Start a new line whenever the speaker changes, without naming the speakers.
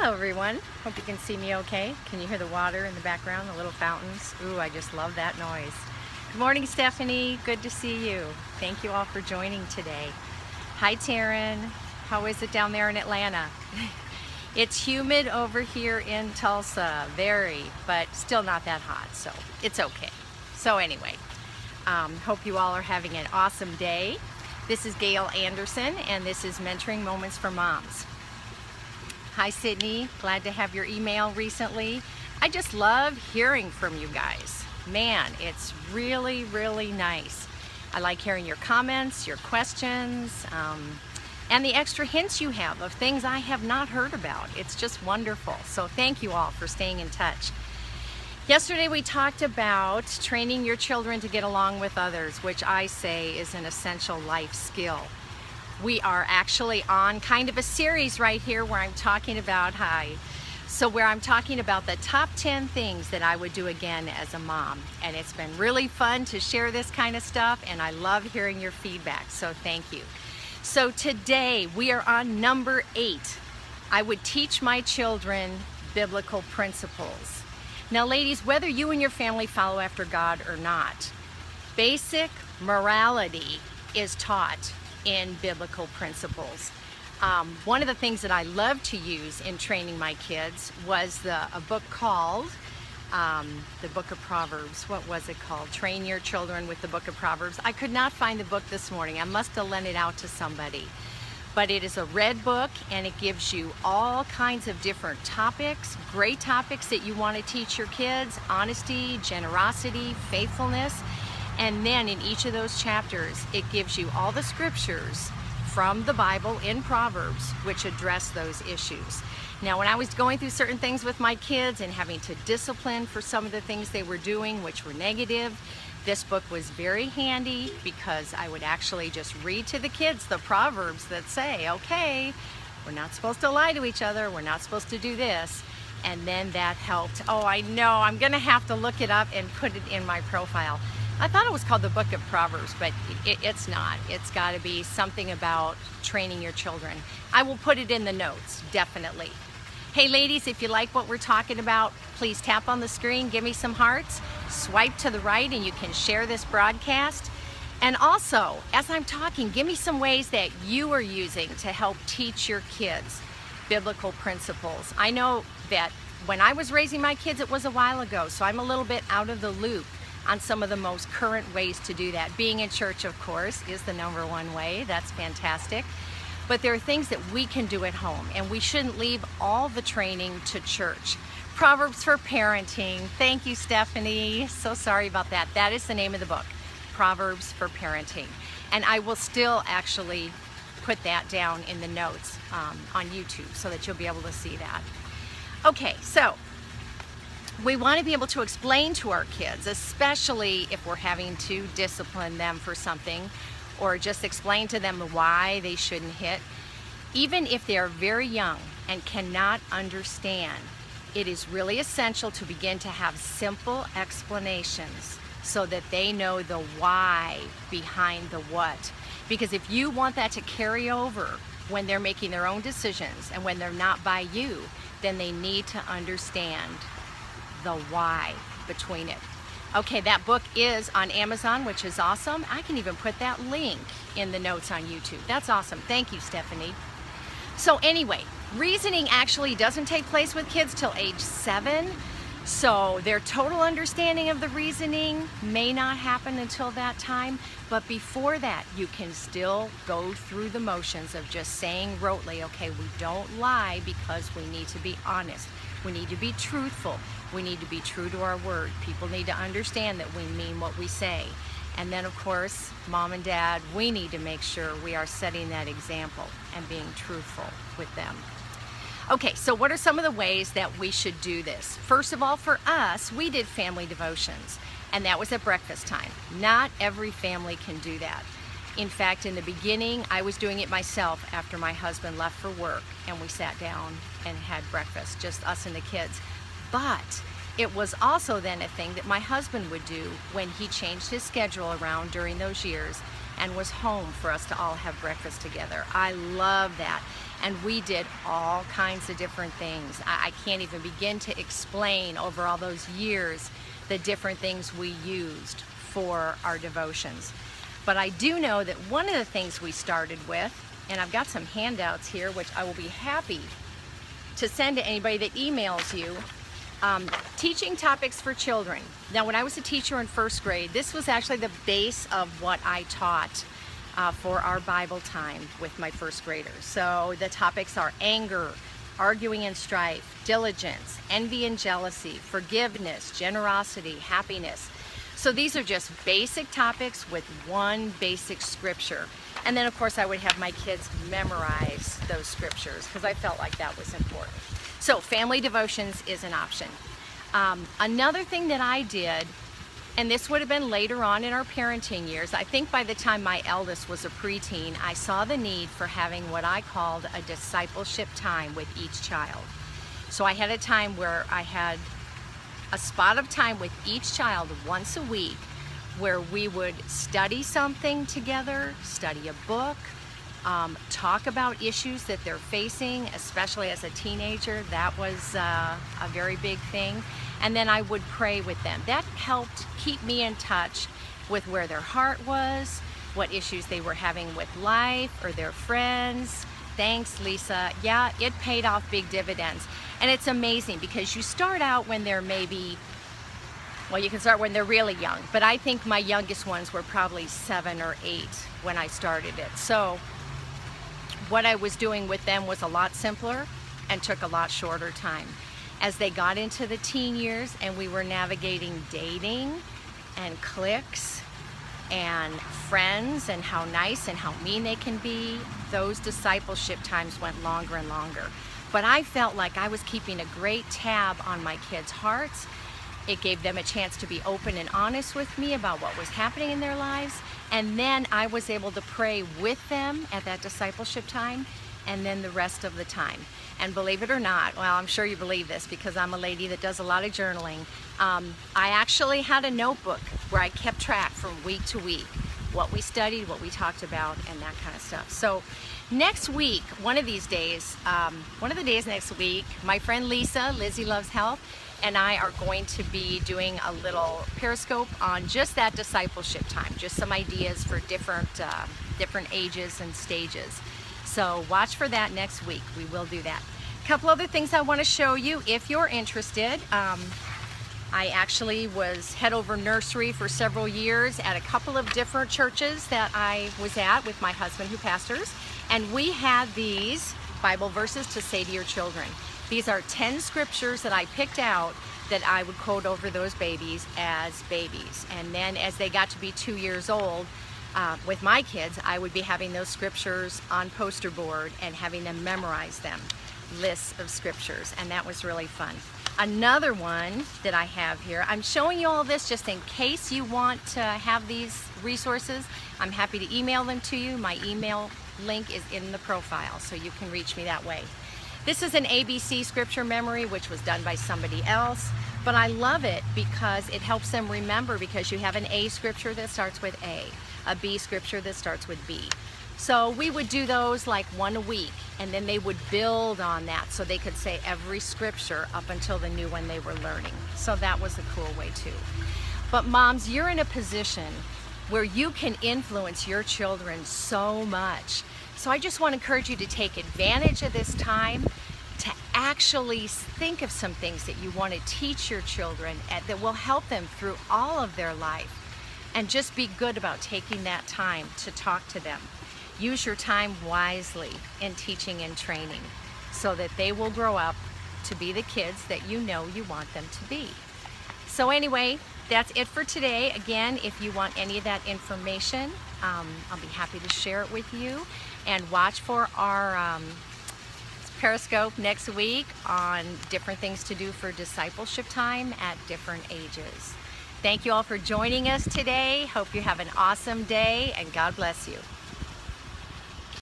Hello everyone, hope you can see me okay. Can you hear the water in the background, the little fountains? Ooh, I just love that noise. Good morning, Stephanie, good to see you. Thank you all for joining today. Hi Taryn, how is it down there in Atlanta? It's humid over here in Tulsa, very, but still not that hot, so it's okay. So anyway, hope you all are having an awesome day. This is Gail Anderson and this is Mentoring Moments for Moms. Hi Sydney, glad to have your email recently. I just love hearing from you guys. Man, it's really, really nice. I like hearing your comments, your questions, and the extra hints you have of things I have not heard about. It's just wonderful. So thank you all for staying in touch. Yesterday we talked about training your children to get along with others, which I say is an essential life skill. We are actually on kind of a series right here where I'm talking about where I'm talking about the top 10 things that I would do again as a mom. And it's been really fun to share this kind of stuff, and I love hearing your feedback, so thank you. So today we are on number 8. I would teach my children biblical principles. Now ladies, whether you and your family follow after God or not, basic morality is taught in biblical principles. One of the things that I love to use in training my kids was a book called the Book of Proverbs. What was it called? Train Your Children with the Book of Proverbs. I could not find the book this morning. I must have lent it out to somebody. But it is a red book and it gives you all kinds of different topics, great topics that you want to teach your kids: honesty, generosity, faithfulness. And then in each of those chapters, it gives you all the scriptures from the Bible in Proverbs which address those issues. Now, when I was going through certain things with my kids and having to discipline for some of the things they were doing which were negative, this book was very handy because I would actually just read to the kids the Proverbs that say, okay, we're not supposed to lie to each other, we're not supposed to do this. And then that helped. Oh, I know, I'm gonna have to look it up and put it in my profile. I thought it was called the Book of Proverbs, but it's not. It's got to be something about training your children. I will put it in the notes, definitely. Hey ladies, if you like what we're talking about, please tap on the screen, give me some hearts, swipe to the right, and you can share this broadcast. And also, as I'm talking, give me some ways that you are using to help teach your kids biblical principles. I know that when I was raising my kids, it was a while ago, so I'm a little bit out of the loop on some of the most current ways to do that. Being in church, of course, is the #1 way. That's fantastic. But there are things that we can do at home, and we shouldn't leave all the training to church. Proverbs for Parenting. Thank you, Stephanie. So sorry about that. That is the name of the book, Proverbs for Parenting. And I will still actually put that down in the notes on YouTube so that you'll be able to see that. Okay, so we want to be able to explain to our kids, especially if we're having to discipline them for something or just explain to them why they shouldn't hit. Even if they are very young and cannot understand, it is really essential to begin to have simple explanations so that they know the why behind the what. Because if you want that to carry over when they're making their own decisions and when they're not by you, then they need to understand the why between it. Okay, that book is on Amazon, which is awesome. I can even put that link in the notes on YouTube. That's awesome. Thank you, Stephanie. So anyway, reasoning actually doesn't take place with kids till age 7. So their total understanding of the reasoning may not happen until that time. But before that, you can still go through the motions of just saying rotely, okay, we don't lie because we need to be honest. We need to be truthful. We need to be true to our word. People need to understand that we mean what we say. And then, of course, mom and dad, we need to make sure we are setting that example and being truthful with them. Okay, so what are some of the ways that we should do this? First of all, for us, we did family devotions, and that was at breakfast time. Not every family can do that. In fact, in the beginning, I was doing it myself after my husband left for work, and we sat down and had breakfast, just us and the kids. But it was also then a thing that my husband would do when he changed his schedule around during those years, and was home for us to all have breakfast together. I love that. And we did all kinds of different things. I can't even begin to explain over all those years the different things we used for our devotions. But I do know that one of the things we started with, and I've got some handouts here which I will be happy to send to anybody that emails you, teaching topics for children. Now, when I was a teacher in first grade, this was actually the base of what I taught for our Bible time with my first graders. So the topics are anger, arguing and strife, diligence, envy and jealousy, forgiveness, generosity, happiness. So these are just basic topics with one basic scripture. And then of course I would have my kids memorize those scriptures because I felt like that was important. So family devotions is an option. Another thing that I did, and this would have been later on in our parenting years, I think by the time my eldest was a preteen, I saw the need for having what I called a discipleship time with each child. So I had a time where I had a spot of time with each child once a week where we would study something together, study a book, talk about issues that they're facing, especially as a teenager. That was a very big thing. And then I would pray with them. That helped keep me in touch with where their heart was, what issues they were having with life or their friends. Thanks, Lisa. Yeah, it paid off big dividends. And it's amazing because you start out when they're maybe, well, you can start when they're really young, but I think my youngest ones were probably 7 or 8 when I started it. So what I was doing with them was a lot simpler and took a lot shorter time. As they got into the teen years and we were navigating dating and cliques and friends and how nice and how mean they can be, those discipleship times went longer and longer. But I felt like I was keeping a great tab on my kids' hearts. It gave them a chance to be open and honest with me about what was happening in their lives. And then I was able to pray with them at that discipleship time and then the rest of the time. And believe it or not, well, I'm sure you believe this because I'm a lady that does a lot of journaling. I actually had a notebook where I kept track from week to week, what we studied, what we talked about, and that kind of stuff. So next week, one of the days next week, my friend Lisa, Lizzie Loves Health, and I are going to be doing a little Periscope on just that discipleship time, just some ideas for different ages and stages. So watch for that next week. We will do that. A couple other things I want to show you if you're interested. I actually was head over nursery for several years at a couple of different churches that I was at with my husband who pastors, and we had these Bible verses to say to your children. These are 10 scriptures that I picked out that I would quote over those babies as babies. And then as they got to be 2 years old, with my kids, I would be having those scriptures on poster board and having them memorize them, lists of scriptures, and that was really fun. Another one that I have here, I'm showing you all this just in case you want to have these resources. I'm happy to email them to you. My email link is in the profile, so you can reach me that way. This is an ABC scripture memory, which was done by somebody else, but I love it because it helps them remember, because you have an A scripture that starts with a B scripture that starts with B. So we would do those like one a week, and then they would build on that so they could say every scripture up until the new one they were learning. So that was a cool way too. But moms, you're in a position where you can influence your children so much. So I just want to encourage you to take advantage of this time to actually think of some things that you want to teach your children that will help them through all of their life. And just be good about taking that time to talk to them. Use your time wisely in teaching and training so that they will grow up to be the kids that you know you want them to be. So anyway, that's it for today. Again, if you want any of that information, I'll be happy to share it with you. And watch for our Periscope next week on different things to do for discipleship time at different ages. Thank you all for joining us today. Hope you have an awesome day, and God bless you.